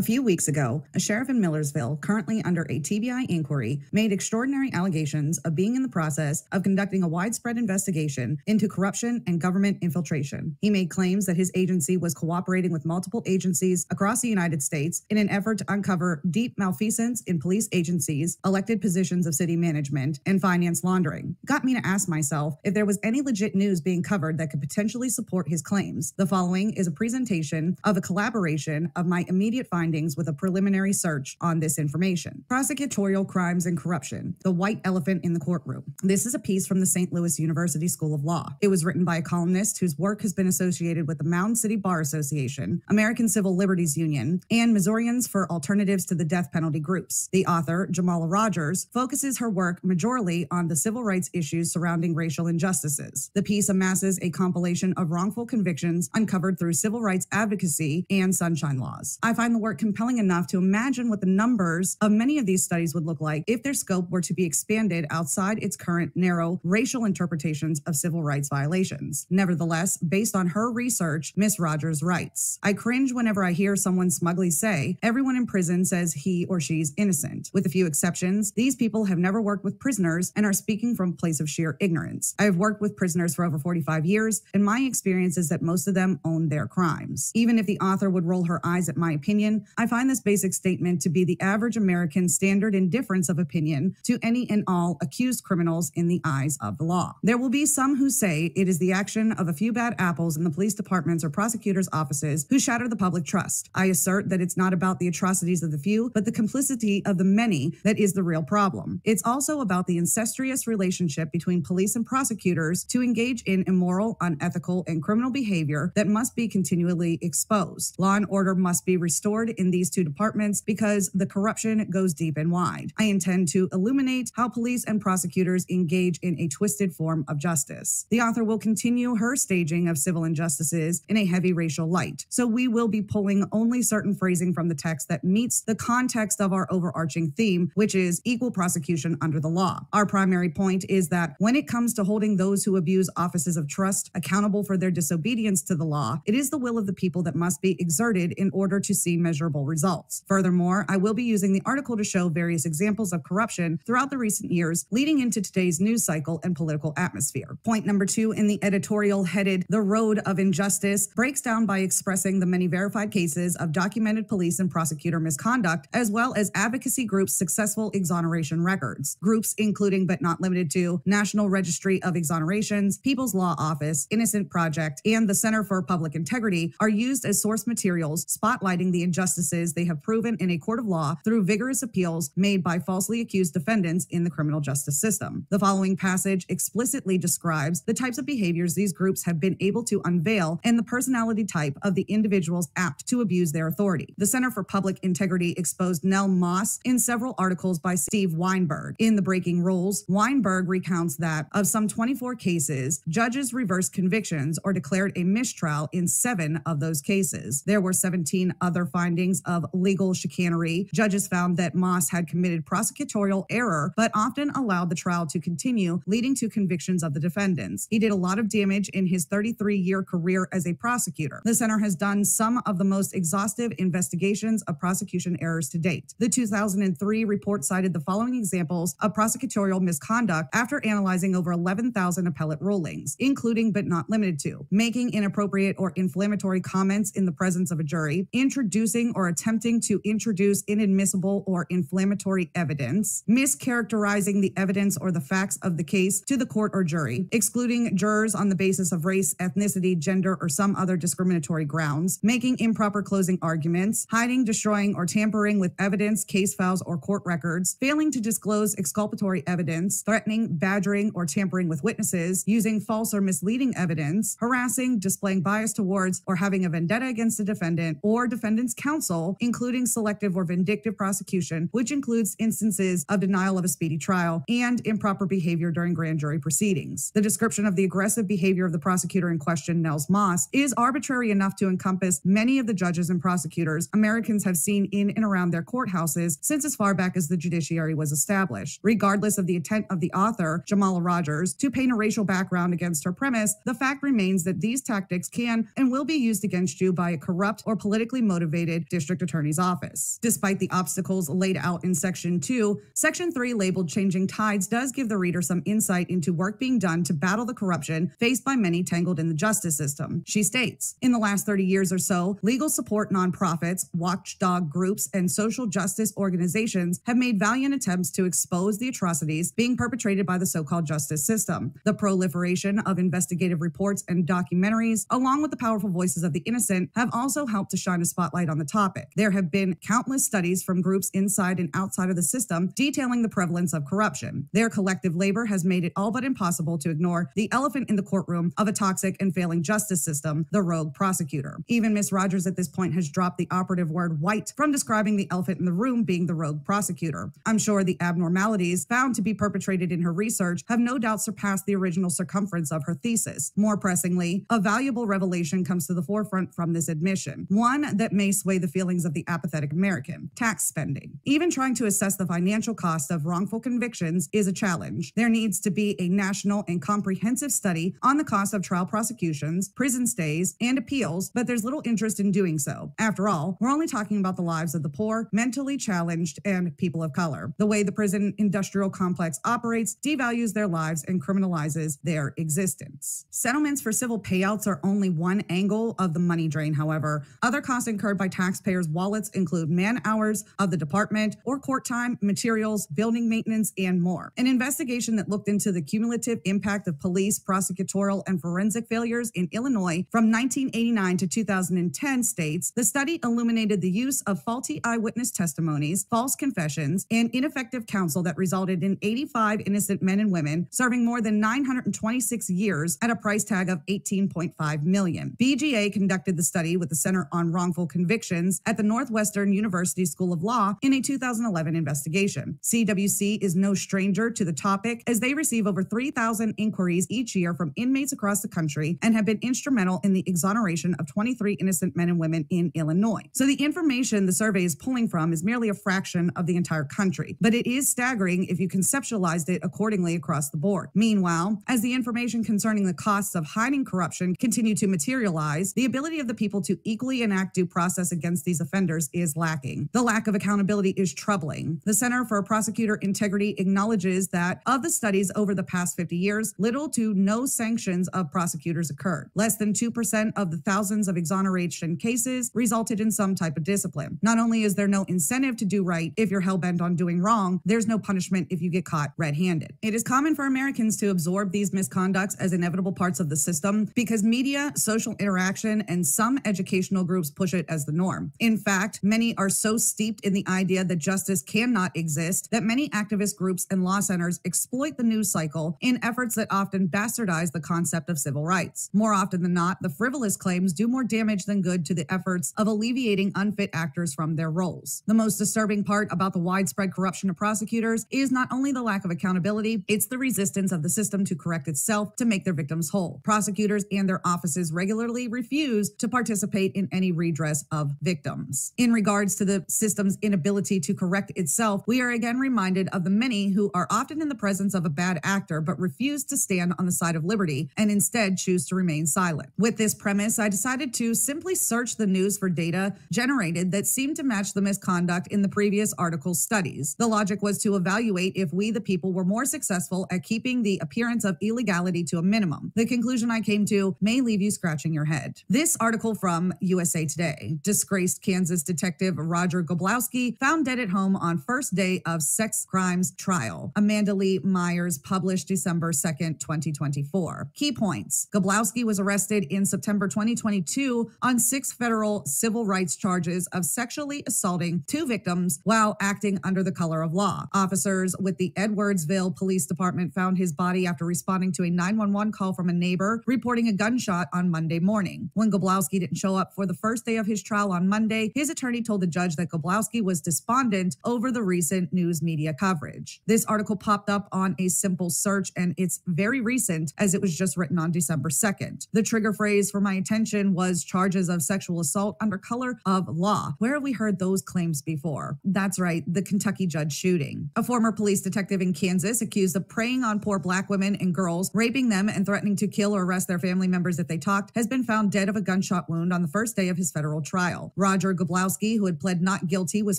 A few weeks ago, a sheriff in Millersville, currently under a TBI inquiry, made extraordinary allegations of being in the process of conducting a widespread investigation into corruption and government infiltration. He made claims that his agency was cooperating with multiple agencies across the United States in an effort to uncover deep malfeasance in police agencies, elected positions of city management, and finance laundering. Got me to ask myself if there was any legit news being covered that could potentially support his claims. The following is a presentation of a collaboration of my immediate findings with a preliminary search on this information. Prosecutorial crimes and corruption, the white elephant in the courtroom. This is a piece from the St. Louis University School of Law. It was written by a columnist whose work has been associated with the Mound City Bar Association, American Civil Liberties Union, and Missourians for Alternatives to the Death Penalty groups. The author, Jamala Rogers, focuses her work majorly on the civil rights issues surrounding racial injustices. The piece amasses a compilation of wrongful convictions uncovered through civil rights advocacy and sunshine laws. I find the work compelling enough to imagine what the numbers of many of these studies would look like if their scope were to be expanded outside its current narrow racial interpretations of civil rights violations. Nevertheless, based on her research, Ms. Rogers writes, "I cringe whenever I hear someone smugly say, everyone in prison says he or she's innocent. With a few exceptions, these people have never worked with prisoners and are speaking from a place of sheer ignorance. I have worked with prisoners for over 45 years, and my experience is that most of them own their crimes." Even if the author would roll her eyes at my opinion, I find this basic statement to be the average American standard indifference of opinion to any and all accused criminals in the eyes of the law. There will be some who say it is the action of a few bad apples in the police departments or prosecutors' offices who shatter the public trust. I assert that it's not about the atrocities of the few, but the complicity of the many that is the real problem. It's also about the incestuous relationship between police and prosecutors to engage in immoral, unethical, and criminal behavior that must be continually exposed. Law and order must be restored in these two departments because the corruption goes deep and wide. I intend to illuminate how police and prosecutors engage in a twisted form of justice. The author will continue her staging of civil injustices in a heavy racial light, so we will be pulling only certain phrasing from the text that meets the context of our overarching theme, which is equal prosecution under the law. Our primary point is that when it comes to holding those who abuse offices of trust accountable for their disobedience to the law, it is the will of the people that must be exerted in order to see measurable results. Furthermore, I will be using the article to show various examples of corruption throughout the recent years leading into today's news cycle and political atmosphere. Point number 2 in the editorial headed "The Road of Injustice" breaks down by expressing the many verified cases of documented police and prosecutor misconduct, as well as advocacy groups' successful exoneration records. Groups including but not limited to National Registry of Exonerations, People's Law Office, Innocent Project, and the Center for Public Integrity are used as source materials spotlighting the injustices they have proven in a court of law through vigorous appeals made by falsely accused defendants in the criminal justice system. The following passage explicitly describes the types of behaviors these groups have been able to unveil and the personality type of the individuals apt to abuse their authority. The Center for Public Integrity exposed Nell Moss in several articles by Steve Weinberg. In The Breaking Rules, Weinberg recounts that of some 24 cases, judges reversed convictions or declared a mistrial in 7 of those cases. There were 17 other findings of legal chicanery. Judges found that Moss had committed prosecutorial error, but often allowed the trial to continue, leading to convictions of the defendants. He did a lot of damage in his 33-year career as a prosecutor. The center has done some of the most exhaustive investigations of prosecution errors to date. The 2003 report cited the following examples of prosecutorial misconduct after analyzing over 11,000 appellate rulings, including but not limited to making inappropriate or inflammatory comments in the presence of a jury, introducing or attempting to introduce inadmissible or inflammatory evidence, mischaracterizing the evidence or the facts of the case to the court or jury, excluding jurors on the basis of race, ethnicity, gender, or some other discriminatory grounds, making improper closing arguments, hiding, destroying, or tampering with evidence, case files, or court records, failing to disclose exculpatory evidence, threatening, badgering, or tampering with witnesses, using false or misleading evidence, harassing, displaying bias towards, or having a vendetta against a defendant or defendant's counsel, including selective or vindictive prosecution, which includes instances of denial of a speedy trial, and improper behavior during grand jury proceedings. The description of the aggressive behavior of the prosecutor in question, Nels Moss, is arbitrary enough to encompass many of the judges and prosecutors Americans have seen in and around their courthouses since as far back as the judiciary was established. Regardless of the intent of the author, Jamala Rogers, to paint a racial background against her premise, the fact remains that these tactics can and will be used against you by a corrupt or politically motivated Circuit District Attorney's Office. Despite the obstacles laid out in Section 2, Section 3, labeled Changing Tides, does give the reader some insight into work being done to battle the corruption faced by many tangled in the justice system. She states, in the last 30 years or so, legal support nonprofits, watchdog groups, and social justice organizations have made valiant attempts to expose the atrocities being perpetrated by the so-called justice system. The proliferation of investigative reports and documentaries, along with the powerful voices of the innocent, have also helped to shine a spotlight on the topic. There have been countless studies from groups inside and outside of the system detailing the prevalence of corruption. Their collective labor has made it all but impossible to ignore the elephant in the courtroom of a toxic and failing justice system, the rogue prosecutor. Even Miss Rogers at this point has dropped the operative word white from describing the elephant in the room being the rogue prosecutor. I'm sure the abnormalities found to be perpetrated in her research have no doubt surpassed the original circumference of her thesis. More pressingly, a valuable revelation comes to the forefront from this admission, one that may sway the feelings of the apathetic American: tax spending. Even trying to assess the financial cost of wrongful convictions is a challenge. There needs to be a national and comprehensive study on the cost of trial prosecutions, prison stays, and appeals, but there's little interest in doing so. After all, we're only talking about the lives of the poor, mentally challenged, and people of color. The way the prison industrial complex operates devalues their lives and criminalizes their existence. Settlements for civil payouts are only one angle of the money drain, however. Other costs incurred by taxpayers' wallets include man-hours of the department or court time, materials, building maintenance, and more. An investigation that looked into the cumulative impact of police, prosecutorial, and forensic failures in Illinois from 1989 to 2010 states the study illuminated the use of faulty eyewitness testimonies, false confessions, and ineffective counsel that resulted in 85 innocent men and women serving more than 926 years at a price tag of $18.5 million. BGA conducted the study with the Center on Wrongful Convictions at the Northwestern University School of Law in a 2011 investigation. CWC is no stranger to the topic, as they receive over 3,000 inquiries each year from inmates across the country and have been instrumental in the exoneration of 23 innocent men and women in Illinois. So the information the survey is pulling from is merely a fraction of the entire country, but it is staggering if you conceptualized it accordingly across the board. Meanwhile, as the information concerning the costs of hiding corruption continue to materialize, the ability of the people to equally enact due process against these offenders is lacking. The lack of accountability is troubling. The Center for Prosecutor Integrity acknowledges that of the studies over the past 50 years, little to no sanctions of prosecutors occurred. Less than 2% of the thousands of exoneration cases resulted in some type of discipline. Not only is there no incentive to do right if you're hell-bent on doing wrong, there's no punishment if you get caught red-handed. It is common for Americans to absorb these misconducts as inevitable parts of the system because media, social interaction, and some educational groups push it as the norm. In fact, many are so steeped in the idea that justice cannot exist that many activist groups and law centers exploit the news cycle in efforts that often bastardize the concept of civil rights. More often than not, the frivolous claims do more damage than good to the efforts of alleviating unfit actors from their roles. The most disturbing part about the widespread corruption of prosecutors is not only the lack of accountability, it's the resistance of the system to correct itself to make their victims whole. Prosecutors and their offices regularly refuse to participate in any redress of victims. In regards to the system's inability to correct itself, we are again reminded of the many who are often in the presence of a bad actor but refuse to stand on the side of liberty and instead choose to remain silent. With this premise, I decided to simply search the news for data generated that seemed to match the misconduct in the previous article's studies. The logic was to evaluate if we, the people, were more successful at keeping the appearance of illegality to a minimum. The conclusion I came to may leave you scratching your head. This article from USA Today: disgraced Kansas detective Roger Goblowski found dead at home on first day of sex crimes trial. Amanda Lee Myers, published December 2nd, 2024. Key points: Goblowski was arrested in September 2022 on 6 federal civil rights charges of sexually assaulting 2 victims while acting under the color of law. Officers with the Edwardsville Police Department found his body after responding to a 911 call from a neighbor reporting a gunshot on Monday morning. When Goblowski didn't show up for the first day of his trial on Monday, his attorney told the judge that Goblowski was despondent over the recent news media coverage. This article popped up on a simple search, and it's very recent as it was just written on December 2nd. The trigger phrase for my attention was charges of sexual assault under color of law. Where have we heard those claims before? That's right, the Kentucky judge shooting. A former police detective in Kansas accused of preying on poor black women and girls, raping them, and threatening to kill or arrest their family members if they talked, has been found dead of a gunshot wound on the first day of his federal trial. Jail. Roger Goblowski, who had pled not guilty, was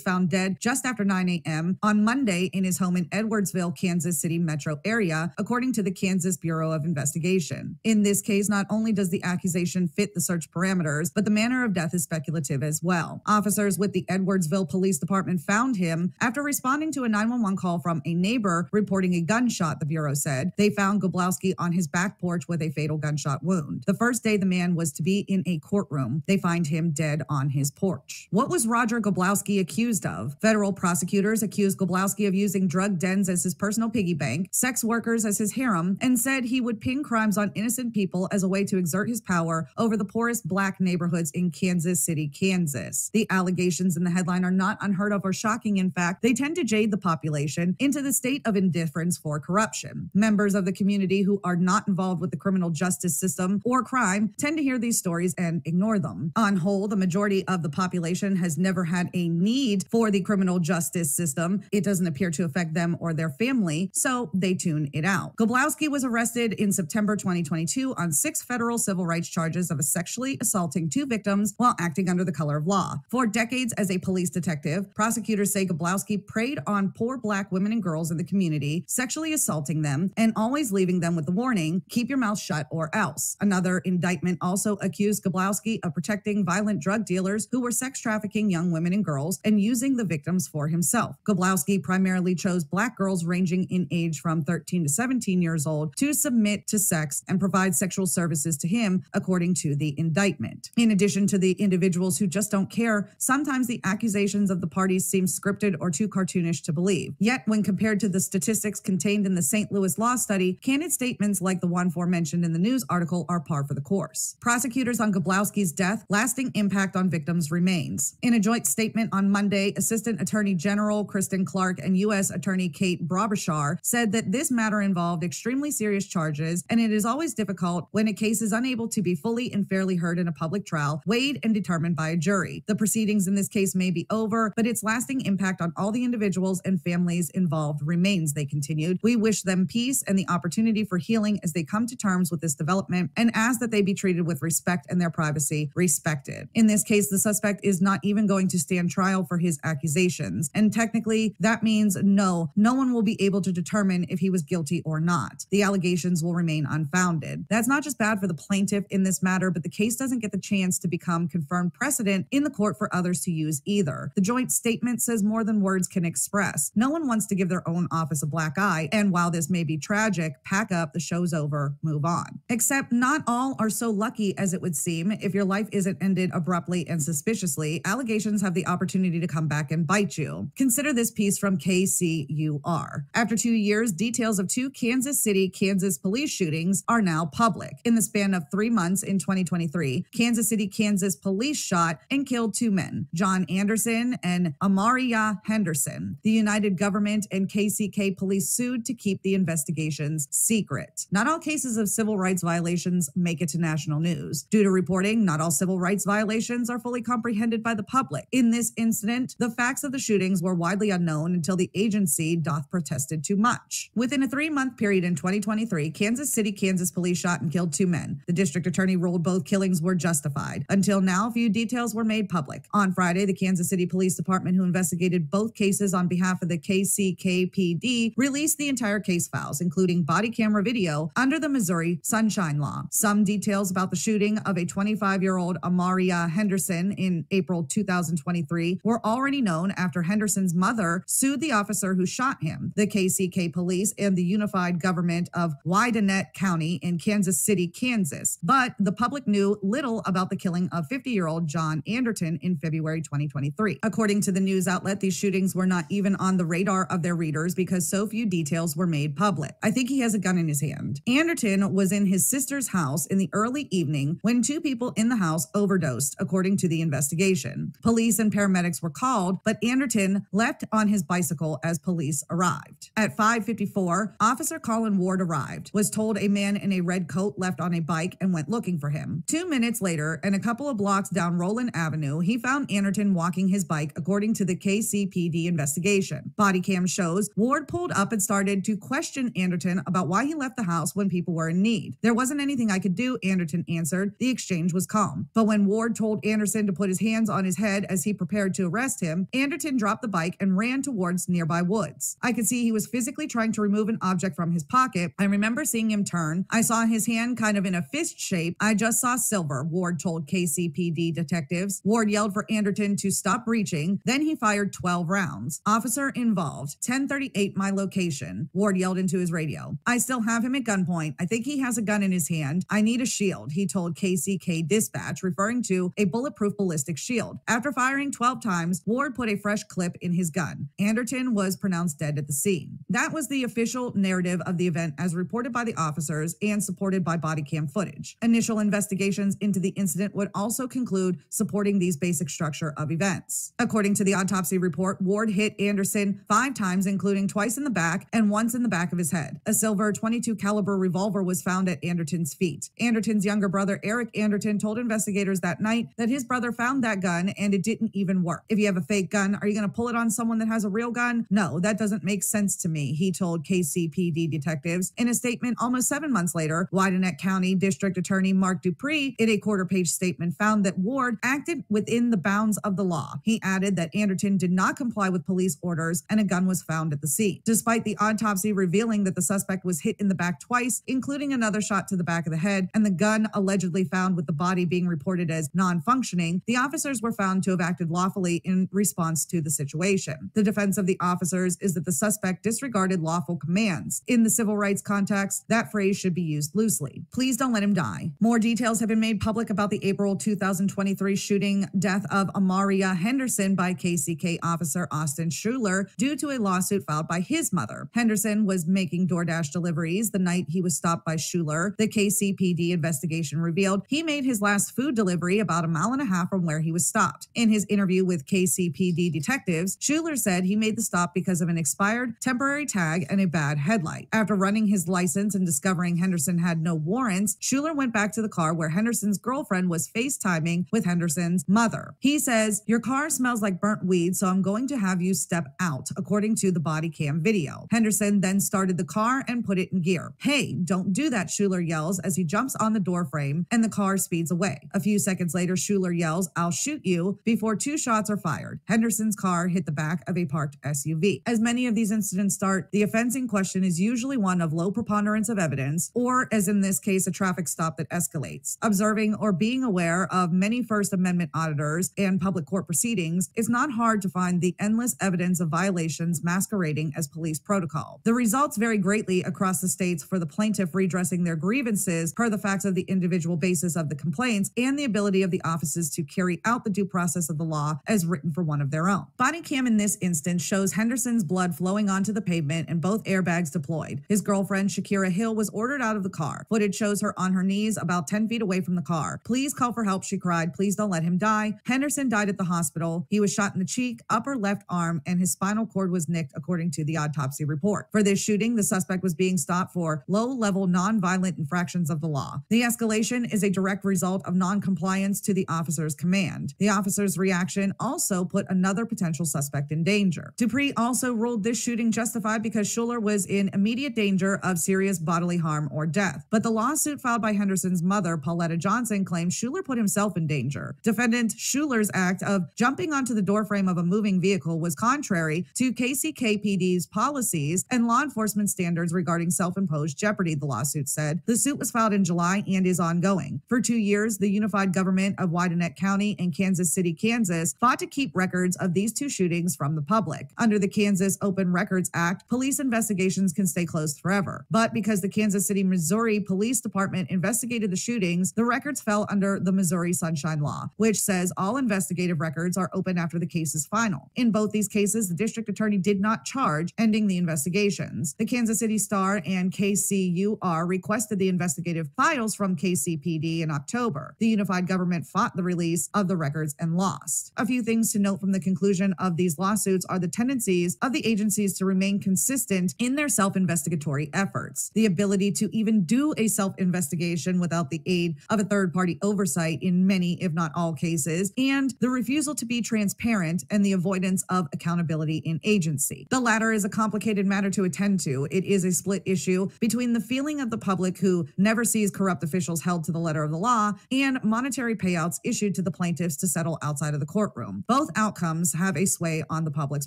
found dead just after 9 a.m. on Monday in his home in Edwardsville, Kansas City metro area, according to the Kansas Bureau of Investigation. In this case, not only does the accusation fit the search parameters, but the manner of death is speculative as well. Officers with the Edwardsville Police Department found him after responding to a 911 call from a neighbor reporting a gunshot, the Bureau said. They found Goblowski on his back porch with a fatal gunshot wound. The first day the man was to be in a courtroom, they find him dead on his porch. What was Roger Goblowski accused of? Federal prosecutors accused Goblowski of using drug dens as his personal piggy bank, sex workers as his harem, and said he would pin crimes on innocent people as a way to exert his power over the poorest black neighborhoods in Kansas City, Kansas. The allegations in the headline are not unheard of or shocking. In fact, they tend to jade the population into the state of indifference for corruption. Members of the community who are not involved with the criminal justice system or crime tend to hear these stories and ignore them. On whole, the majority of the population has never had a need for the criminal justice system. It doesn't appear to affect them or their family, so they tune it out. Goblowski was arrested in September 2022 on 6 federal civil rights charges of sexually assaulting 2 victims while acting under the color of law. For decades as a police detective, prosecutors say Goblowski preyed on poor black women and girls in the community, sexually assaulting them and always leaving them with the warning, keep your mouth shut or else. Another indictment also accused Goblowski of protecting violent drug dealers who were sex trafficking young women and girls and using the victims for himself. Goblowski primarily chose black girls ranging in age from 13 to 17 years old to submit to sex and provide sexual services to him, according to the indictment. In addition to the individuals who just don't care, sometimes the accusations of the parties seem scripted or too cartoonish to believe. Yet, when compared to the statistics contained in the St. Louis Law Study, candid statements like the one aforementioned in the news article are par for the course. Prosecutors on Goblowski's death, lasting impact on victims remains. In a joint statement on Monday, Assistant Attorney General Kristen Clark and U.S. Attorney Kate Brabashar said that this matter involved extremely serious charges, and it is always difficult when a case is unable to be fully and fairly heard in a public trial, weighed and determined by a jury. The proceedings in this case may be over, but its lasting impact on all the individuals and families involved remains, they continued. We wish them peace and the opportunity for healing as they come to terms with this development and ask that they be treated with respect and their privacy respected. In this case, the suspect is not even going to stand trial for his accusations, and technically that means no one will be able to determine if he was guilty or not. The allegations will remain unfounded. That's not just bad for the plaintiff in this matter, but the case doesn't get the chance to become confirmed precedent in the court for others to use either. The joint statement says more than words can express. No one wants to give their own office a black eye, and while this may be tragic, pack up, the show's over, move on. Except not all are so lucky as it would seem. If your life isn't ended abruptly and suspiciously, allegations have the opportunity to come back and bite you. Consider this piece from KCUR. After 2 years, details of 2 Kansas City, Kansas police shootings are now public. In the span of 3 months in 2023, Kansas City, Kansas police shot and killed 2 men, John Anderson and Amaria Henderson. The United Government and KCK police sued to keep the investigations secret. Not all cases of civil rights violations make it to national news. Due to reporting, not all civil rights violations are fully comprehended by the public. In this incident, the facts of the shootings were widely unknown until the agency doth protested too much. Within a 3-month period in 2023, Kansas City, Kansas police shot and killed 2 men. The district attorney ruled both killings were justified. Until now, few details were made public. On Friday, the Kansas City Police Department, who investigated both cases on behalf of the KCKPD, released the entire case files, including body camera video, under the Missouri Sunshine Law. Some details about the shooting of a 25-year-old Amaria Henderson in April 2023 were already known after Henderson's mother sued the officer who shot him. The KCK police and the unified government of Widenet County in Kansas City, Kansas. But the public knew little about the killing of 50-year-old John Anderton in February 2023. According to the news outlet, these shootings were not even on the radar of their readers because so few details were made public. I think he has a gun in his hand. Anderton was in his sister's house in the early evening when 2 people in the house overdosed, according to the investigation. Police and paramedics were called, but Anderton left on his bicycle as police arrived. At 5:54, Officer Colin Ward arrived, was told a man in a red coat left on a bike and went looking for him. 2 minutes later, and a couple of blocks down Roland Avenue, he found Anderton walking his bike, according to the KCPD investigation. Body cam shows Ward pulled up and started to question Anderton about why he left the house when people were in need. There wasn't anything I could do, Anderton answered. The exchange was calm. But when Ward told Anderton Anderton to put his hands on his head as he prepared to arrest him, Anderton dropped the bike and ran towards nearby woods. I could see he was physically trying to remove an object from his pocket. I remember seeing him turn. I saw his hand kind of in a fist shape. I just saw silver, Ward told KCPD detectives. Ward yelled for Anderton to stop reaching. Then he fired 12 rounds. Officer involved. 1038 my location. Ward yelled into his radio. I still have him at gunpoint. I think he has a gun in his hand. I need a shield, he told KCK Dispatch, referring to a bulletproof ballistic shield. After firing 12 times, Ward put a fresh clip in his gun. Anderton was pronounced dead at the scene. That was the official narrative of the event as reported by the officers and supported by body cam footage. Initial investigations into the incident would also conclude supporting these basic structure of events. According to the autopsy report, Ward hit Anderson 5 times, including twice in the back and once in the back of his head. A silver .22 caliber revolver was found at Anderton's feet. Anderton's younger brother, Eric Anderton, told investigators that night that his brother found that gun and it didn't even work. If you have a fake gun, are you going to pull it on someone that has a real gun? No, that doesn't make sense to me, he told KCPD detectives. In a statement almost 7 months later, Widenet County District Attorney Mark Dupree, in a quarter-page statement, found that Ward acted within the bounds of the law. He added that Anderton did not comply with police orders and a gun was found at the scene. Despite the autopsy revealing that the suspect was hit in the back twice, including another shot to the back of the head, and the gun allegedly found with the body being reported as non-functioning, the officers were found to have acted lawfully in response to the situation. The defense of the officers is that the suspect disregarded lawful commands. In the civil rights context, that phrase should be used loosely. Please don't let him die. More details have been made public about the April 2023 shooting death of Amaria Henderson by KCK officer Austin Schuler due to a lawsuit filed by his mother. Henderson was making DoorDash deliveries the night he was stopped by Schuler. The KCPD investigation revealed he made his last food delivery about 1.5 miles from where he was stopped. In his interview with KCPD detectives, Schuler said he made the stop because of an expired temporary tag and a bad headlight. After running his license and discovering Henderson had no warrants, Schuler went back to the car where Henderson's girlfriend was FaceTiming with Henderson's mother. He says, "Your car smells like burnt weed, so I'm going to have you step out," according to the body cam video. Henderson then started the car and put it in gear. "Hey, don't do that," Schuler yells as he jumps on the door frame and the car speeds away. A few seconds later, Schuler yells, "I'll shoot you," before 2 shots are fired. Henderson's car hit the back of a parked SUV. As many of these incidents start, the offense in question is usually one of low preponderance of evidence, or as in this case, a traffic stop that escalates. Observing or being aware of many First Amendment auditors and public court proceedings, it's not hard to find the endless evidence of violations masquerading as police protocol. The results vary greatly across the states for the plaintiff redressing their grievances per the facts of the individual basis of the complaints and the ability of the offices to carry out the due process of the law as written for one of their own. Body cam in this instance shows Henderson's blood flowing onto the pavement and both airbags deployed. His girlfriend, Shakira Hill, was ordered out of the car. Footage shows her on her knees about 10 feet away from the car. "Please call for help," she cried. "Please don't let him die." Henderson died at the hospital. He was shot in the cheek, upper left arm, and his spinal cord was nicked, according to the autopsy report. For this shooting, the suspect was being stopped for low-level non-violent infractions of the law. The escalation is a direct result of non-compliance to the officer's command. The officer's reaction also put another potential suspect in danger. Dupree also ruled this shooting justified because Schuler was in immediate danger of serious bodily harm or death. But the lawsuit filed by Henderson's mother, Pauletta Johnson, claims Schuler put himself in danger. Defendant Schuler's act of jumping onto the doorframe of a moving vehicle was contrary to KCKPD's policies and law enforcement standards regarding self-imposed jeopardy, the lawsuit said. The suit was filed in July and is ongoing. For 2 years, the unified government of Widenet County and Kansas City, Kansas, fought to keep records of these 2 shootings from the public. Under the Kansas Open Records Act, police investigations can stay closed forever. But because the Kansas City, Missouri Police Department investigated the shootings, the records fell under the Missouri Sunshine Law, which says all investigative records are open after the case is final. In both these cases, the district attorney did not charge, ending the investigations. The Kansas City Star and KCUR requested the investigative files from KCPD in October. The unified government fought the release of the records and lost. A few things to note from the conclusion of these lawsuits are the tendencies of the agencies to remain consistent in their self-investigatory efforts, the ability to even do a self-investigation without the aid of a third-party oversight in many, if not all cases, and the refusal to be transparent and the avoidance of accountability in agency. The latter is a complicated matter to attend to. It is a split issue between the feeling of the public who never sees corrupt officials held to the letter of the law and monetary payouts issued to the plaintiffs to settle outside of the courtroom. Both outcomes have a sway on the public's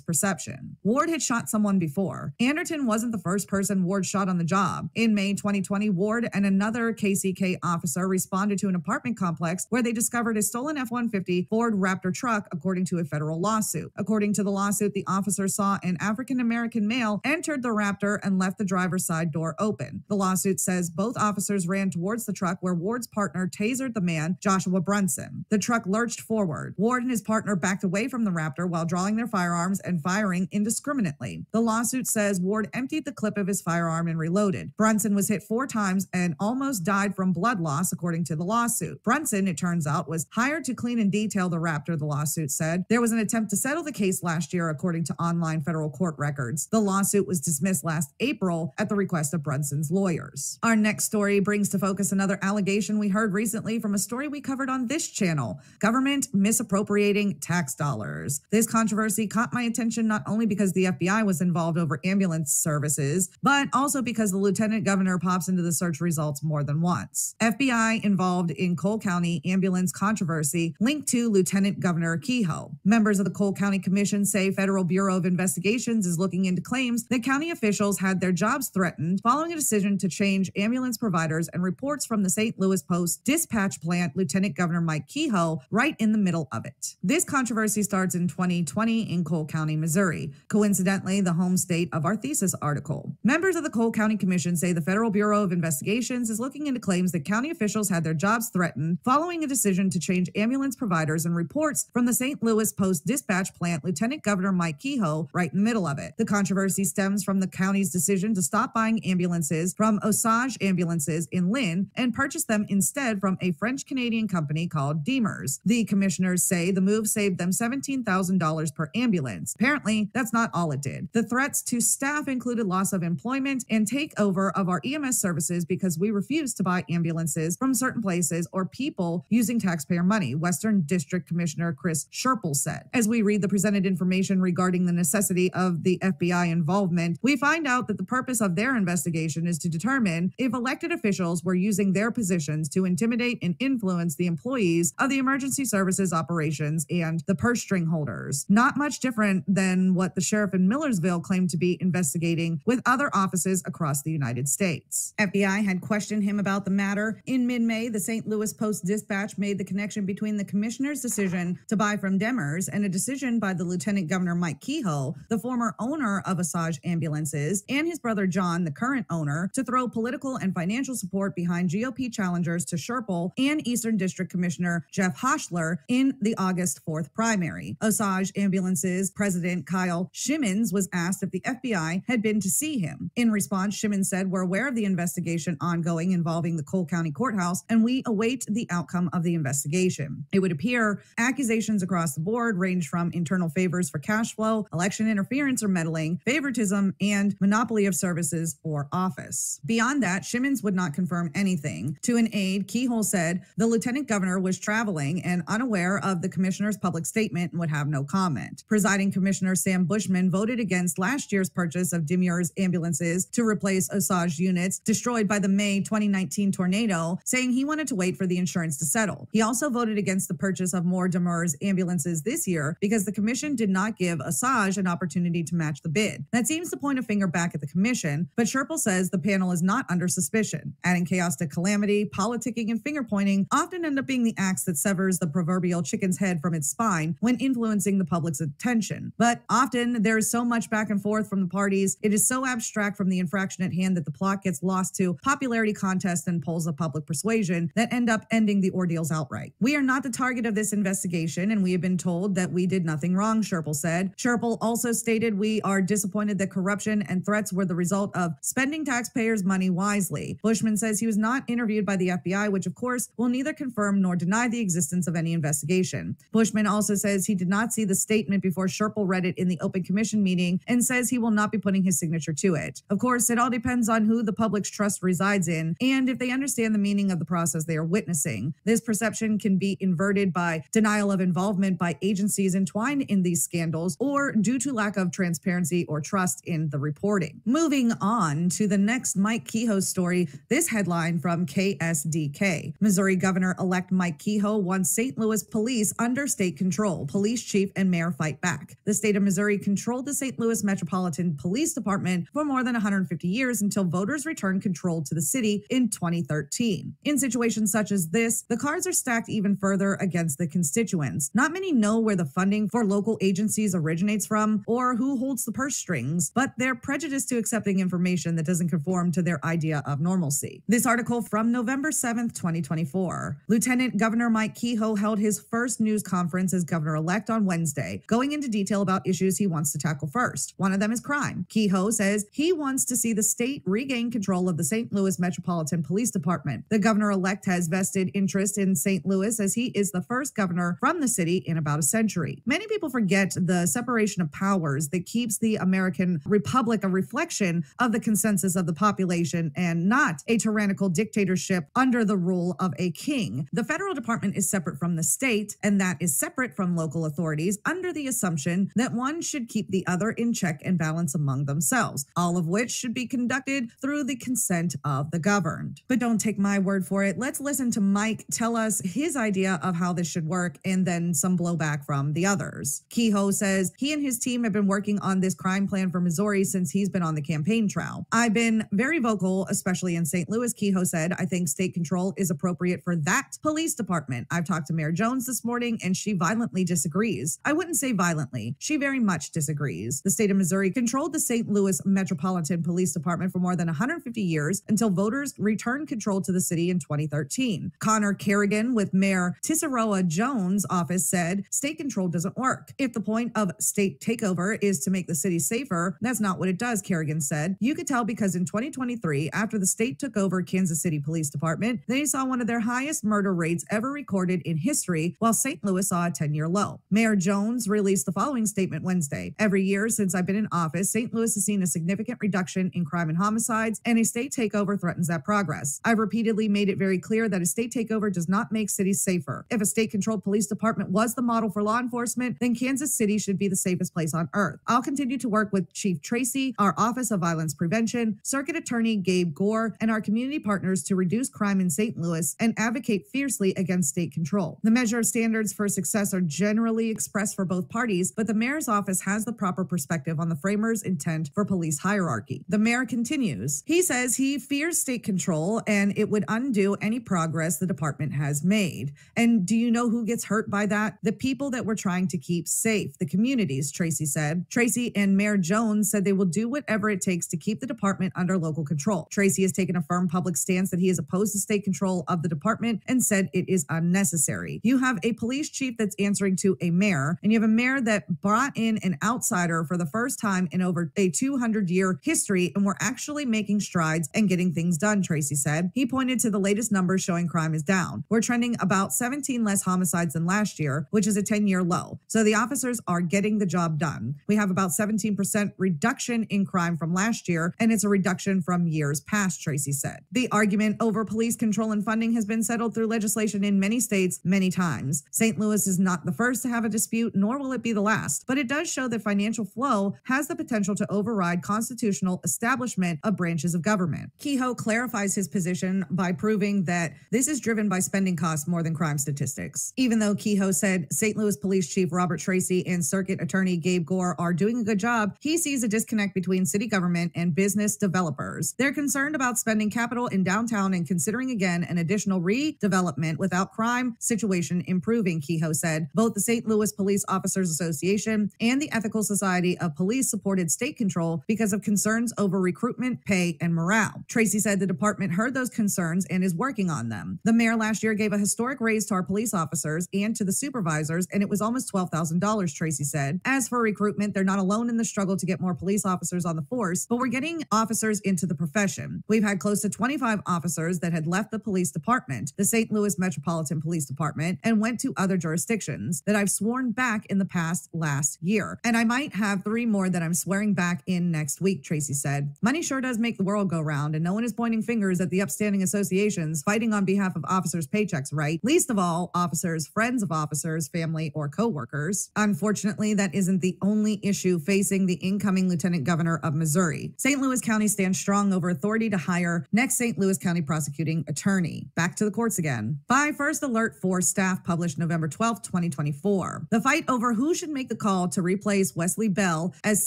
perception. Ward had shot someone before. Anderton wasn't the first person Ward shot on the job. In May 2020, Ward and another KCK officer responded to an apartment complex where they discovered a stolen F-150 Ford Raptor truck, according to a federal lawsuit. According to the lawsuit, the officer saw an African-American male entered the Raptor and left the driver's side door open. The lawsuit says both officers ran towards the truck where Ward's partner tasered the man, Joshua Brunson. The truck lurched forward. Ward and his partner backed away from the Raptor while drawing their firearms and firing indiscriminately. The lawsuit says Ward emptied the clip of his firearm and reloaded. Brunson was hit 4 times and almost died from blood loss, according to the lawsuit. Brunson, it turns out, was hired to clean and detail the Raptor, the lawsuit said. There was an attempt to settle the case last year, according to online federal court records. The lawsuit was dismissed last April at the request of Brunson's lawyers. Our next story brings to focus another allegation we heard recently from a story we covered on this channel: government misappropriating tax dollars. This controversy caught my attention not only because the FBI was involved over ambulance services, but also because the lieutenant governor pops into the search results more than once. FBI involved in Cole County ambulance controversy linked to Lieutenant Governor Kehoe. Members of the Cole County Commission say Federal Bureau of Investigations is looking into claims that county officials had their jobs threatened following a decision to change ambulance providers, and reports from the St. Louis Post dispatch plant Lieutenant Governor Mike Kehoe right in the middle of it. This controversy starts in 2020 in Cole County, Missouri, coincidentally the home state of our thesis article. Members of the Cole County Commission say the Federal Bureau of Investigations is looking into claims that county officials had their jobs threatened following a decision to change ambulance providers, and reports from the St. Louis Post dispatch plant Lieutenant Governor Mike Kehoe right in the middle of it. The controversy stems from the county's decision to stop buying ambulances from Osage Ambulances in Lynn and purchase them instead from a French-Canadian company called Deemers. The commissioners say the move saved them $17,000 per ambulance. Apparently, that's not all it did. The threats to staff included loss of employment and takeover of our EMS services because we refused to buy ambulances from certain places or people using taxpayer money, Western District Commissioner Chris Sherpel said. As we read the presented information regarding the necessity of the FBI involvement, we find out that the purpose of their investigation is to determine if elected officials were using their positions to intimidate and influence the employees of the emergency services operations and the purse string holders. Not much different than what the sheriff in Millersville claimed to be investigating with other offices across the United States. FBI had questioned him about the matter. In mid-May, the St. Louis Post-Dispatch made the connection between the commissioner's decision to buy from Demers and a decision by the Lieutenant Governor Mike Kehoe, the former owner of Osage Ambulances, and his brother John, the current owner, to throw political and financial support behind GOP challengers to Sherpel and Eastern District Commissioner Jeff Hochler in the August 4th primary. Osage Ambulances President Kyle Shimmons was asked if the FBI had been to see him. In response, Shimmons said, "We're aware of the investigation ongoing involving the Cole County Courthouse, and we await the outcome of the investigation. It would appear accusations across the board range from internal favors for cash flow, election interference or meddling, favoritism, and monopoly of services or office." Beyond that, Shimmons would not confirm anything. To an aide, Kehoe said the lieutenant governor was traveling and unaware of the commissioner's public statement and would have no comment. Presiding Commissioner Sam Bushman voted against last year's purchase of Demers ambulances to replace Osage units destroyed by the May 2019 tornado, saying he wanted to wait for the insurance to settle. He also voted against the purchase of more Demers ambulances this year because the commission did not give Osage an opportunity to match the bid. That seems to point a finger back at the commission, but Sherpel says the panel is not under suspicion. Adding chaos to calamity, politicking, and finger-pointing often end up being the axe that severs the proverbial chicken's head from its spine when influencing the public's attention. But often there is so much back and forth from the parties, it is so abstract from the infraction at hand that the plot gets lost to popularity contests and polls of public persuasion that end up ending the ordeals outright. "We are not the target of this investigation, and we have been told that we did nothing wrong," Sherpel said. Sherpel also stated, "We are disappointed that corruption and threats were the result of spending taxpayers' money wisely." Bushman says he was not interviewed by the FBI, which of course will neither confirm nor deny the existence of any investigation. Bushman also says he did not see the statement before Sherpel read it in the open commission meeting and says he will not be putting his signature to it. Of course, it all depends on who the public's trust resides in and if they understand the meaning of the process they are witnessing. This perception can be inverted by denial of involvement by agencies entwined in these scandals or due to lack of transparency or trust in the reporting. Moving on to the next Mike Kehoe story, this headline from KSDK. Missouri Governor-elect Mike Kehoe Kehoe wants St. Louis police under state control. Police chief and mayor fight back. The state of Missouri controlled the St. Louis Metropolitan Police Department for more than 150 years until voters returned control to the city in 2013. In situations such as this, the cards are stacked even further against the constituents. Not many know where the funding for local agencies originates from or who holds the purse strings, but they're prejudiced to accepting information that doesn't conform to their idea of normalcy. This article from November 7th, 2024. Lieutenant Governor Mike Kehoe held his first news conference as governor-elect on Wednesday, going into detail about issues he wants to tackle first. One of them is crime. Kehoe says he wants to see the state regain control of the St. Louis Metropolitan Police Department. The governor-elect has vested interest in St. Louis as he is the first governor from the city in about a century. Many people forget the separation of powers that keeps the American Republic a reflection of the consensus of the population and not a tyrannical dictatorship under the rule of a king. The federal department is separate from the state, and that is separate from local authorities under the assumption that one should keep the other in check and balance among themselves, all of which should be conducted through the consent of the governed. But don't take my word for it. Let's listen to Mike tell us his idea of how this should work and then some blowback from the others. Kehoe says he and his team have been working on this crime plan for Missouri since he's been on the campaign trail. I've been very vocal, especially in St. Louis, Kehoe said. I think state control is appropriate for that police department. I've talked to Mayor Jones this morning and she violently disagrees. I wouldn't say violently. She very much disagrees. The state of Missouri controlled the St. Louis Metropolitan Police Department for more than 150 years until voters returned control to the city in 2013. Connor Kerrigan with Mayor Tissaroa Jones' office said state control doesn't work. If the point of state takeover is to make the city safer, that's not what it does, Kerrigan said. You could tell because in 2023, after the state took over Kansas City Police Department, they saw one of their highest murder rates ever recorded in history, while St. Louis saw a 10-year low. Mayor Jones released the following statement Wednesday. Every year since I've been in office, St. Louis has seen a significant reduction in crime and homicides, and a state takeover threatens that progress. I've repeatedly made it very clear that a state takeover does not make cities safer. If a state-controlled police department was the model for law enforcement, then Kansas City should be the safest place on earth. I'll continue to work with Chief Tracy, our Office of Violence Prevention, Circuit Attorney Gabe Gore, and our community partners to reduce crime in St. Louis and advocate fiercely against state control. The measure of standards for success are generally expressed for both parties, but the mayor's office has the proper perspective on the framers' intent for police hierarchy. The mayor continues. He says he fears state control and it would undo any progress the department has made. And do you know who gets hurt by that? The people that we're trying to keep safe, the communities, Tracy said. Tracy and Mayor Jones said they will do whatever it takes to keep the department under local control. Tracy has taken a firm public stance that he is opposed to state control of the department and said it is unnecessary. You have a police chief that's answering to a mayor, and you have a mayor that brought in an outsider for the first time in over a 200-year history, and we're actually making strides and getting things done, Tracy said. He pointed to the latest numbers showing crime is down. We're trending about 17 less homicides than last year, which is a 10-year low. So the officers are getting the job done. We have about 17% reduction in crime from last year, and it's a reduction from years past, Tracy said. The argument over police control and funding has been settled through legislation in many states many times. St. Louis is not the first to have a dispute, nor will it be the last, but it does show that financial flow has the potential to override constitutional establishment of branches of government. Kehoe clarifies his position by proving that this is driven by spending costs more than crime statistics. Even though Kehoe said St. Louis Police Chief Robert Tracy and Circuit Attorney Gabe Gore are doing a good job, he sees a disconnect between city government and business developers. They're concerned about spending capital in downtown and considering again an additional redevelopment without crime situation improving, Kehoe said. Both the St. Louis Police Officers Association and the Ethical Society of Police supported state control because of concerns over recruitment, pay, and morale. Tracy said the department heard those concerns and is working on them. The mayor last year gave a historic raise to our police officers and to the supervisors, and it was almost $12,000, Tracy said. As for recruitment, they're not alone in the struggle to get more police officers on the force, but we're getting officers into the profession. We've had close to 25 officers that had left the police department, the St. Louis Metropolitan Police Department, and went to other jurisdictions that I've sworn back in the past last year. And I might have 3 more that I'm swearing back in next week, Tracy said. Money sure does make the world go round, and no one is pointing fingers at the upstanding associations fighting on behalf of officers' paychecks, right? Least of all, officers, friends of officers, family, or co-workers. Unfortunately, that isn't the only issue facing the incoming Lieutenant Governor of Missouri. St. Louis County stands strong over authority to hire next St. Louis County prosecuting attorney. Back to the courts again. By 1 First Alert 4 staff published November 12, 2024. The fight over who should make the call to replace Wesley Bell as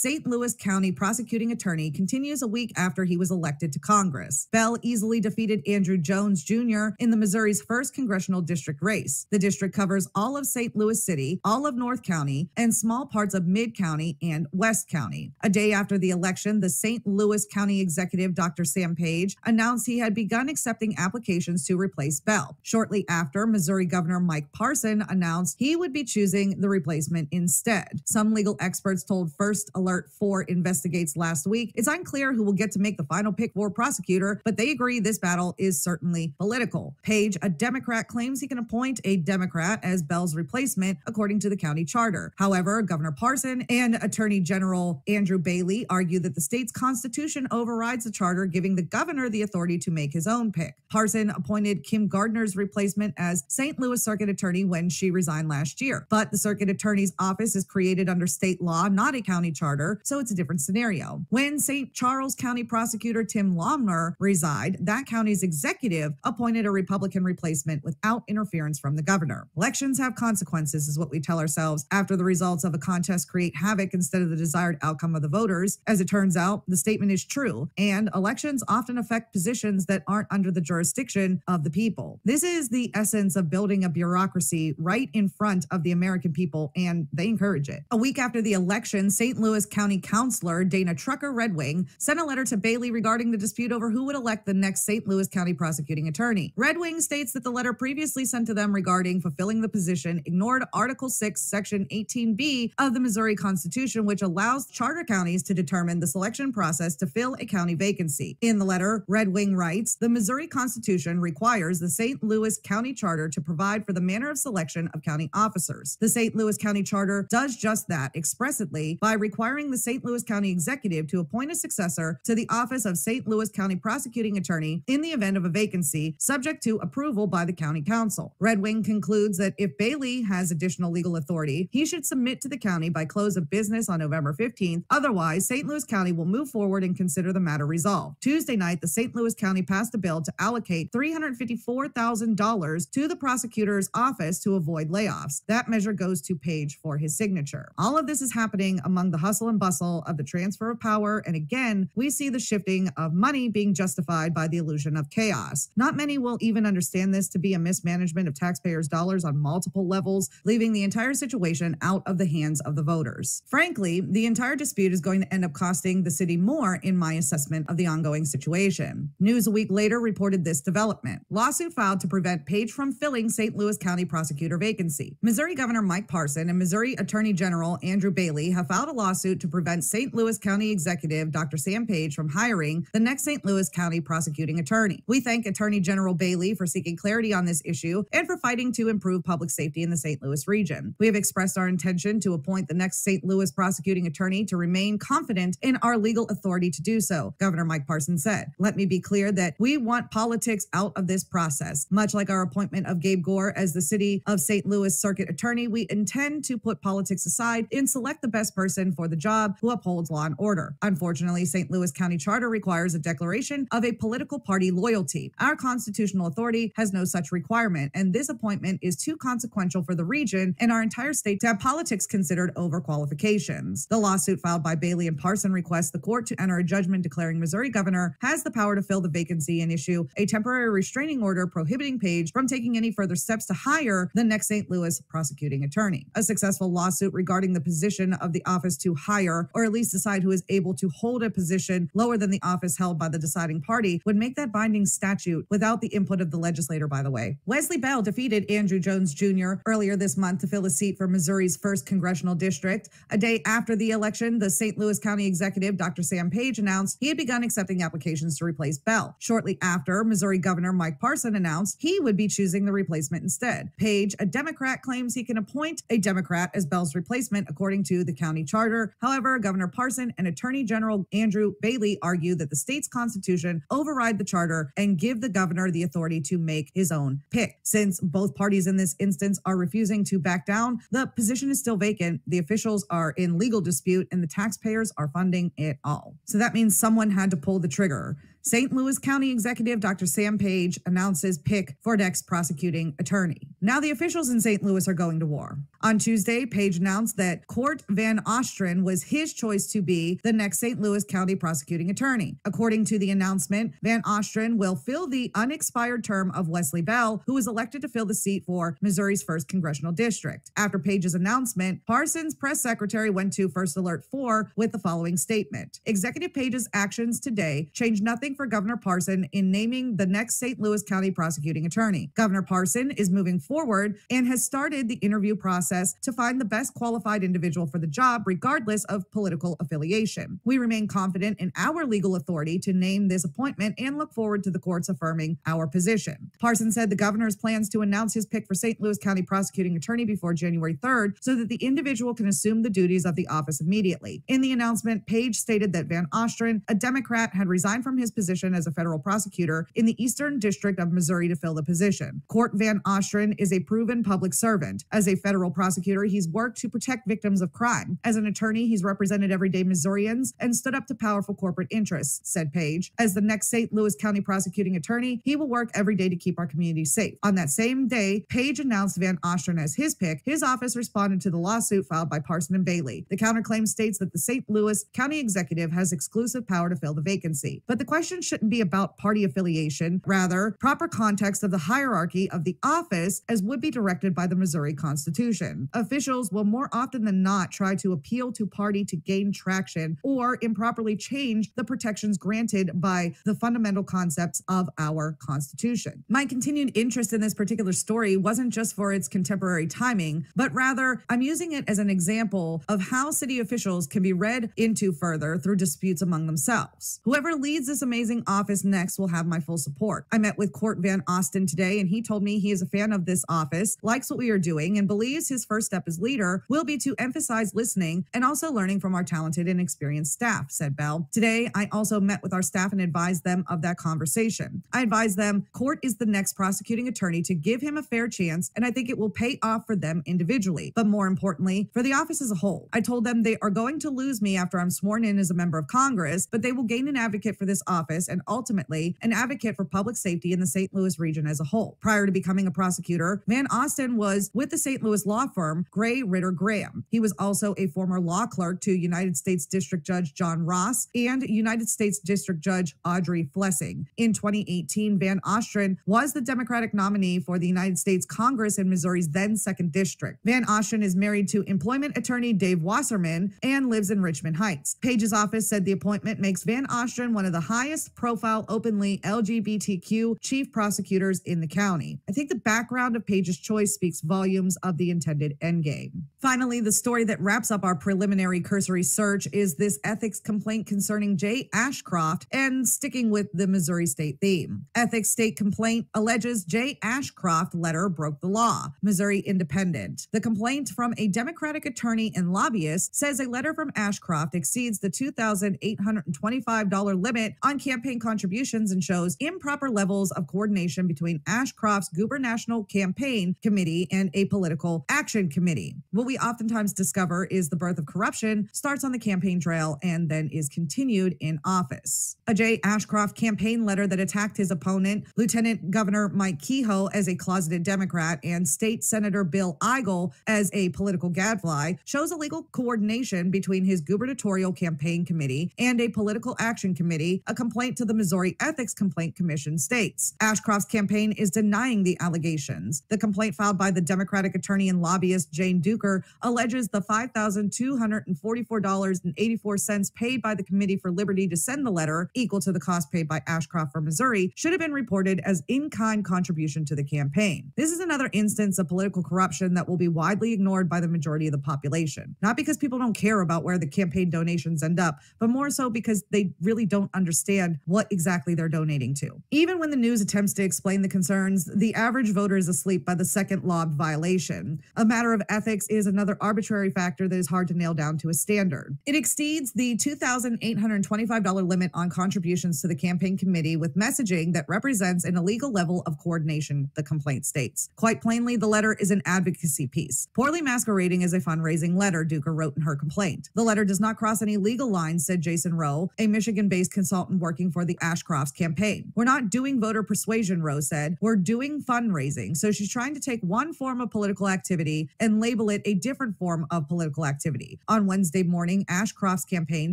St. Louis County prosecuting attorney continues a week after he was elected to Congress. Bell easily defeated Andrew Jones Jr. in the Missouri's 1st congressional district race. The district covers all of St. Louis City, all of North County, and small parts of Mid County and West County. A day after the election, the St. Louis County executive, Dr. Sam Page, announced he had begun accepting applications to replace Bell. Shortly after, Missouri Governor Mike Parson announced he would be choosing the replacement instead. Some legal experts told First Alert 4 Investigates last week it's unclear who will get to make the final pick for prosecutor, but they agree this battle is certainly political. Page, a Democrat, claims he can appoint a Democrat as Bell's replacement, according to the county charter. However, Governor Parson and Attorney General Andrew Bailey argue that the state's constitution overrides the charter, giving the governor the authority to make his own pick. Parson appointed Kim Gardner's replacement as St. Louis Circuit Attorney when she resigned last year. But the Circuit Attorney's office is created under state law, not a county charter, so it's a different scenario. When St. Charles County Prosecutor Tim Lomner resigned, that county's executive appointed a Republican replacement without interference from the governor. Elections have consequences, is what we tell ourselves after the results of a contest create havoc instead of the desired outcome of the voters. As it turns out, the statement is true, and elections often affect positions that aren't under the jurisdiction of the people. This is the essence of building a bureaucracy right in front of the American people, and they encourage it. A week after the election, St. Louis County Councilor Dana Trucker Redwing sent a letter to Bailey regarding the dispute over who would elect the next St. Louis County prosecuting attorney. Redwing states that the letter previously sent to them regarding fulfilling the position ignored Article 6, Section 18B of the Missouri Constitution, which allows charter counties to determine the selection process to fill a county vacancy. In the letter, Redwing writes, the Missouri Constitution requires the St. Louis County Charter to provide for the manner of selection of county officers. The St. Louis County Charter does just that expressly by requiring the St. Louis County Executive to appoint a successor to the office of St. Louis County Prosecuting Attorney in the event of a vacancy, subject to approval by the County Council. Redwing concludes that if Bailey has additional legal authority, he should submit to the county by close of business on November 15th. Otherwise, St. Louis County will move forward and consider the matter resolved. Tuesday night, the St. Louis County passed a bill to allocate $354,000 to the prosecutor's office to avoid layoffs. That measure goes to Page for his signature. All of this is happening among the hustle and bustle of the transfer of power, and again, we see the shifting of money being justified by the illusion of chaos. Not many will even understand this to be a mismanagement of taxpayers' dollars on multiple levels, leaving the entire situation out of the hands of the voters. Frankly, the entire dispute is going to end up costing the city more, in my assessment of the ongoing situation. News a week later reported this development. Lawsuit filed to prevent Page from filling St. Louis County prosecutor vacancy. Missouri Governor Mike Parson and Missouri Attorney General Andrew Bailey have filed a lawsuit to prevent St. Louis County Executive Dr. Sam Page from hiring the next St. Louis County prosecuting attorney. We thank Attorney General Bailey for seeking clarity on this issue and for fighting to improve public safety in the St. Louis region. We have expressed our intention to appoint the next St. Louis prosecuting attorney to remain confident in our legal authority to do so, Governor Mike Parson said. Let me be clear that we want politics out of this process. Much like our appointment of Gabe Gore as the City of St. Louis Circuit Attorney, we intend to put politics aside and select the best person for the job who upholds law and order. Unfortunately, St. Louis County Charter requires a declaration of a political party loyalty. Our constitutional authority has no such requirement, and this appointment is too consequential for the region and our entire state to have politics considered over qualifications. The lawsuit filed by Bailey and Parson requests the court to enter a judgment declaring Missouri governor has the power to fill the vacancy and issue a temporary restraining order prohibiting Page from taking any further steps to hire the next St. Louis prosecuting attorney. A successful lawsuit regarding the position of the office to hire, or at least decide who is able to hold a position lower than the office held by the deciding party, would make that binding statute without the input of the legislator, by the way. Wesley Bell defeated Andrew Jones Jr. earlier this month to fill a seat for Missouri's 1st congressional district. A day after the election, the St. Louis County Executive, Dr. Sam Page, announced he had begun accepting applications to replace Bell. Shortly after, Missouri Governor Mike Parson announced he would be choosing the replacement instead. Page, a Democrat, claims he can appoint a Democrat as Bell's replacement, according to the county charter. However, Governor Parson and Attorney General Andrew Bailey argue that the state's constitution override the charter and give the governor the authority to make his own pick. Since both parties in this instance are refusing to back down, the position is still vacant, the officials are in legal dispute, and the taxpayers are funding it all. So that means someone had to pull the trigger. St. Louis County Executive Dr. Sam Page announces pick for next prosecuting attorney. Now the officials in St. Louis are going to war. On Tuesday, Page announced that Court Van Ostrin was his choice to be the next St. Louis County prosecuting attorney. According to the announcement, Van Ostrin will fill the unexpired term of Wesley Bell, who was elected to fill the seat for Missouri's 1st Congressional District. After Page's announcement, Parsons' press secretary went to First Alert 4 with the following statement. Executive Page's actions today change nothing for Governor Parson in naming the next St. Louis County prosecuting attorney. Governor Parson is moving forward and has started the interview process to find the best qualified individual for the job, regardless of political affiliation. We remain confident in our legal authority to name this appointment and look forward to the courts affirming our position. Parson said the governor's plans to announce his pick for St. Louis County prosecuting attorney before January 3rd so that the individual can assume the duties of the office immediately. In the announcement, Page stated that Van Ostrin, a Democrat, had resigned from his position as a federal prosecutor in the Eastern District of Missouri to fill the position. Court Van Ostrin is a proven public servant. As a federal prosecutor, he's worked to protect victims of crime. As an attorney, he's represented everyday Missourians and stood up to powerful corporate interests, said Page. As the next St. Louis County prosecuting attorney, he will work every day to keep our community safe. On that same day, Page announced Van Ostrin as his pick. His office responded to the lawsuit filed by Parson and Bailey. The counterclaim states that the St. Louis County executive has exclusive power to fill the vacancy. But the question shouldn't be about party affiliation, rather, proper context of the hierarchy of the office as would be directed by the Missouri Constitution. Officials will more often than not try to appeal to party to gain traction or improperly change the protections granted by the fundamental concepts of our Constitution. My continued interest in this particular story wasn't just for its contemporary timing, but rather I'm using it as an example of how city officials can be read into further through disputes among themselves. Whoever leads this amazing office next will have my full support. I met with Court Van Ostrin today, and he told me he is a fan of this office, likes what we are doing, and believes his first step as leader will be to emphasize listening and also learning from our talented and experienced staff, said Bell. Today, I also met with our staff and advised them of that conversation. I advised them Court is the next prosecuting attorney to give him a fair chance, and I think it will pay off for them individually, but more importantly, for the office as a whole. I told them they are going to lose me after I'm sworn in as a member of Congress, but they will gain an advocate for this office and ultimately an advocate for public safety in the St. Louis region as a whole. Prior to becoming a prosecutor, Van Ostrin was with the St. Louis law firm Gray Ritter Graham. He was also a former law clerk to United States District Judge John Ross and United States District Judge Audrey Flessing. In 2018, Van Ostrin was the Democratic nominee for the United States Congress in Missouri's then 2nd District. Van Ostrin is married to employment attorney Dave Wasserman and lives in Richmond Heights. Page's office said the appointment makes Van Ostrin one of the highest profile openly LGBTQ chief prosecutors in the county. I think the background of Page's choice speaks volumes of the intended endgame. Finally, the story that wraps up our preliminary cursory search is this ethics complaint concerning Jay Ashcroft and sticking with the Missouri state theme. Ethics state complaint alleges Jay Ashcroft letter broke the law. Missouri Independent. The complaint from a Democratic attorney and lobbyist says a letter from Ashcroft exceeds the $2,825 limit on campaign contributions and shows improper levels of coordination between Ashcroft's gubernatorial campaign committee and a political action committee. What we oftentimes discover is the birth of corruption starts on the campaign trail and then is continued in office. A Jay Ashcroft campaign letter that attacked his opponent, Lieutenant Governor Mike Kehoe, as a closeted Democrat and State Senator Bill Eigel as a political gadfly, shows illegal coordination between his gubernatorial campaign committee and a political action committee, a complaint to the Missouri Ethics Complaint Commission states. Ashcroft's campaign is denying the allegations. The complaint filed by the Democratic attorney and lobbyist Jane Duker alleges the $5,244.84 paid by the Committee for Liberty to send the letter, equal to the cost paid by Ashcroft for Missouri, should have been reported as in-kind contribution to the campaign. This is another instance of political corruption that will be widely ignored by the majority of the population. Not because people don't care about where the campaign donations end up, but more so because they really don't understand what exactly they're donating to. Even when the news attempts to explain the concerns, the average voter is asleep by the second lobbed violation. A matter of ethics is another arbitrary factor that is hard to nail down to a standard. It exceeds the $2,825 limit on contributions to the campaign committee with messaging that represents an illegal level of coordination, the complaint states. Quite plainly, the letter is an advocacy piece, poorly masquerading as a fundraising letter, Duker wrote in her complaint. The letter does not cross any legal lines, said Jason Rowe, a Michigan-based consultant working working for the Ashcrofts campaign. We're not doing voter persuasion, Rose said. We're doing fundraising. So she's trying to take one form of political activity and label it a different form of political activity. On Wednesday morning, Ashcroft's campaign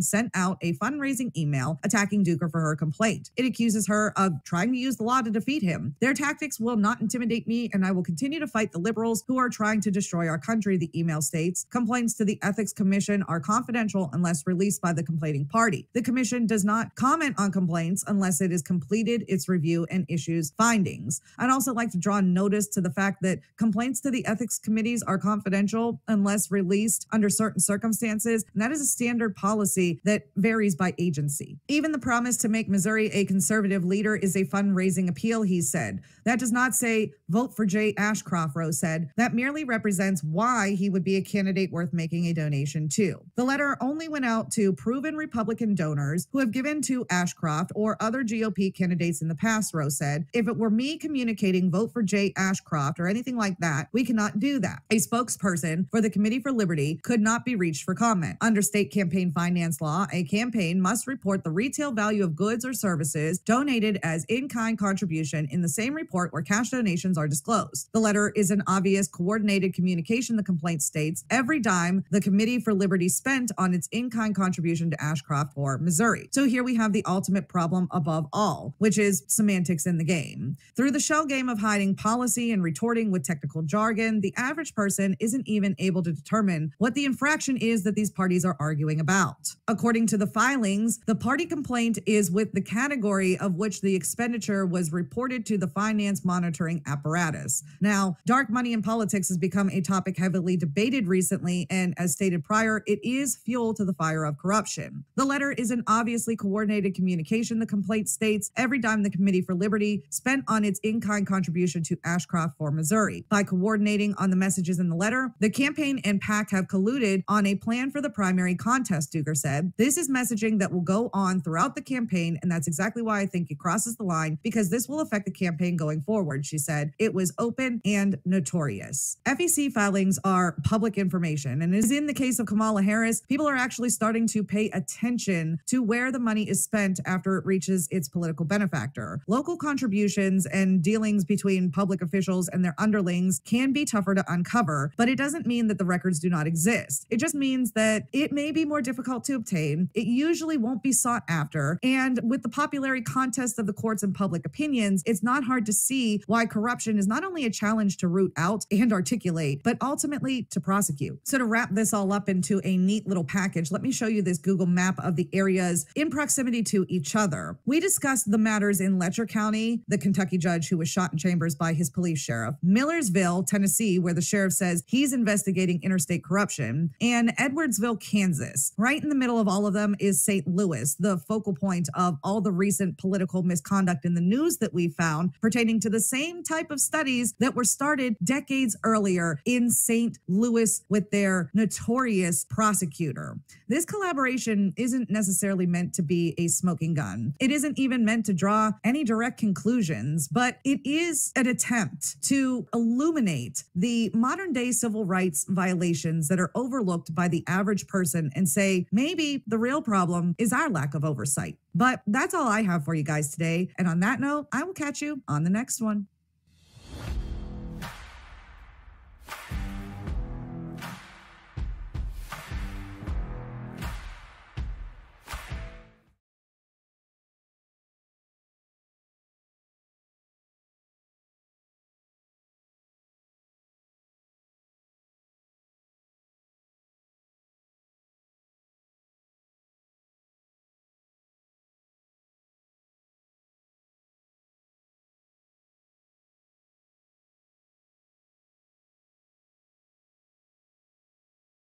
sent out a fundraising email attacking Duker for her complaint. It accuses her of trying to use the law to defeat him. Their tactics will not intimidate me, and I will continue to fight the liberals who are trying to destroy our country, the email states. Complaints to the Ethics Commission are confidential unless released by the complaining party. The commission does not comment on complaints unless it has completed its review and issues findings. I'd also like to draw notice to the fact that complaints to the ethics committees are confidential unless released under certain circumstances, and that is a standard policy that varies by agency. Even the promise to make Missouri a conservative leader is a fundraising appeal, he said. That does not say vote for Jay Ashcroft, Rose said. That merely represents why he would be a candidate worth making a donation to. The letter only went out to proven Republican donors who have given to Ashcroft or other GOP candidates in the past, Rose said. If it were me communicating vote for Jay Ashcroft or anything like that, we cannot do that. A spokesperson for the Committee for Liberty could not be reached for comment. Under state campaign finance law, a campaign must report the retail value of goods or services donated as in-kind contribution in the same report where cash donations are disclosed. The letter is an obvious coordinated communication, the complaint states, every dime the Committee for Liberty spent on its in-kind contribution to Ashcroft or Missouri. So here we have the ultimate problem above all, which is semantics in the game. Through the shell game of hiding policy and retorting with technical jargon, the average person isn't even able to determine what the infraction is that these parties are arguing about. According to the filings, the party complaint is with the category of which the expenditure was reported to the finance monitoring apparatus. Now, dark money in politics has become a topic heavily debated recently, and as stated prior, it is fuel to the fire of corruption. The letter is an obviously coordinated communication, the complaint states, every dime the Committee for Liberty spent on its in-kind contribution to Ashcroft for Missouri. By coordinating on the messages in the letter, the campaign and PAC have colluded on a plan for the primary contest, Duker said. This is messaging that will go on throughout the campaign, and that's exactly why I think it crosses the line, because this will affect the campaign going forward, she said. It was open and notorious. FEC filings are public information, and as in the case of Kamala Harris, people are actually starting to pay attention to where the money is spent after it reaches its political benefactor. Local contributions and dealings between public officials and their underlings can be tougher to uncover, but it doesn't mean that the records do not exist. It just means that it may be more difficult to obtain, it usually won't be sought after, and with the popularity contest of the courts and public opinions, it's not hard to see why corruption is not only a challenge to root out and articulate, but ultimately to prosecute. So to wrap this all up into a neat little package, let me show you this Google map of the areas in proximity to each other. We discussed the matters in Letcher County, the Kentucky judge who was shot in chambers by his police sheriff, Millersville, Tennessee, where the sheriff says he's investigating interstate corruption, and Edwardsville, Kansas. Right in the middle of all of them is St. Louis, the focal point of all the recent political misconduct in the news that we found pertaining to the same type of studies that were started decades earlier in St. Louis with their notorious prosecutor. This collaboration isn't necessarily meant to be a smoking gun. It isn't even meant to draw any direct conclusions, but it is an attempt to illuminate the modern day civil rights violations that are overlooked by the average person and say, maybe the real problem is our lack of oversight. But that's all I have for you guys today. And on that note, I will catch you on the next one.